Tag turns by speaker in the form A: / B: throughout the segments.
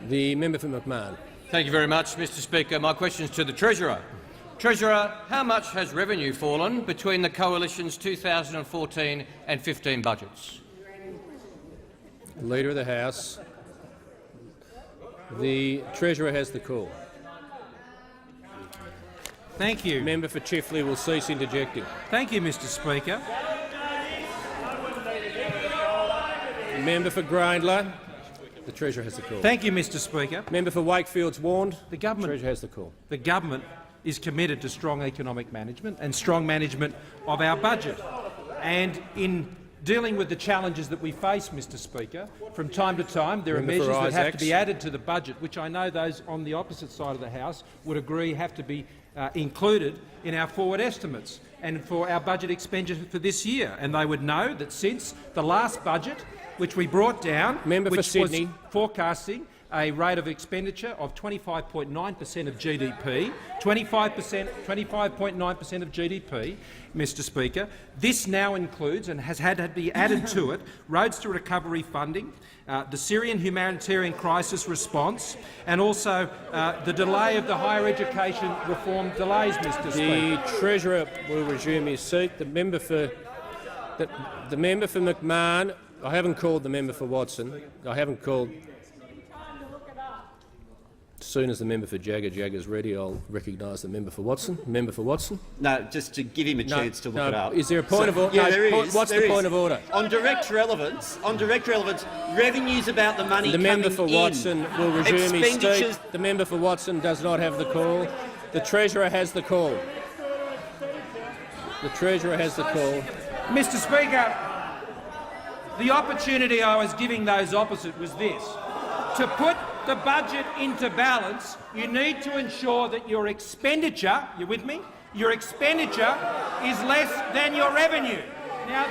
A: The member for McMahon.
B: Thank you very much, Mr Speaker. My question is to the Treasurer. Treasurer, how much has revenue fallen between the Coalition's 2014 and 15 budgets?
A: Leader of the House. The Treasurer has the call.
C: Thank you.
A: Member for Chifley will cease interjecting.
C: Thank you, Mr Speaker.
A: Member for Grindler. The Treasurer has the call.
C: Thank you, Mr Speaker.
A: Member for Wakefield's warned.
C: The government,
A: Treasurer has the call.
C: The government is committed to strong economic management and strong management of our budget. And in dealing with the challenges that we face, Mr Speaker, from time to time there are measures that have to be added to the budget, which I know those on the opposite side of the House would agree have to be included in our forward estimates and for our budget expenditure for this year. And they would know that since the last budget, which we brought down, which was forecasting a rate of expenditure of 25.9% of GDP, 25.9% of GDP, Mr Speaker. This now includes and has had to be added to it roads to recovery funding, the Syrian humanitarian crisis response, and also the delay of the higher education reform delays, Mr Speaker.
A: The Treasurer will resume his seat. The member for McMahon. I haven't called the member for Watson. I haven't called. As soon as the member for Jagger's ready, I'll recognise the member for Watson. Member for Watson.
D: No, just to give him a chance to look it up.
A: Is there a point of order?
D: Yeah, there is.
A: What's the point of order?
D: On direct relevance, revenues about the money
A: the member for Watson will resume his seat. The member for Watson does not have the call. The Treasurer has the call. The Treasurer has the call.
C: Mr Speaker, the opportunity I was giving those opposite was this. To put the budget into balance, you need to ensure that your expenditure, you with me? Your expenditure is less than your revenue. Now,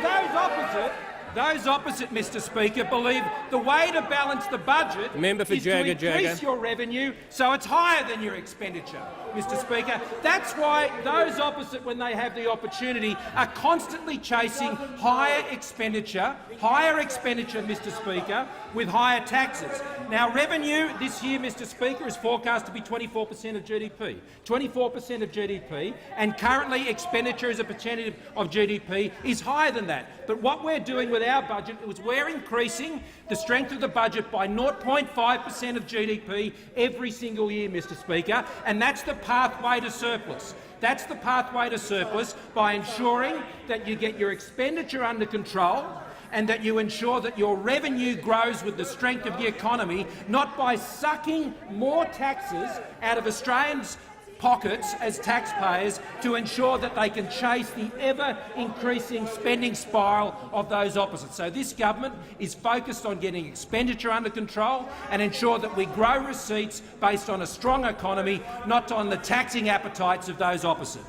C: those opposite, Mr Speaker, believe the way to balance the budget is to increase your revenue so it's higher than your expenditure, Mr Speaker. That's why those opposite, when they have the opportunity, are constantly chasing higher expenditure, Mr Speaker, with higher taxes. Now, revenue this year, Mr Speaker, is forecast to be 24% of GDP. 24% of GDP, and currently expenditure as a percentage of GDP is higher than that. But what we're doing with our budget is we're increasing the strength of the budget by 0.5% of GDP every single year, Mr Speaker, and that's the pathway to surplus. That's the pathway to surplus by ensuring that you get your expenditure under control and that you ensure that your revenue grows with the strength of the economy, not by sucking more taxes out of Australians' pockets as taxpayers to ensure that they can chase the ever-increasing spending spiral of those opposites. So this government is focused on getting expenditure under control and ensure that we grow receipts based on a strong economy, not on the taxing appetites of those opposite.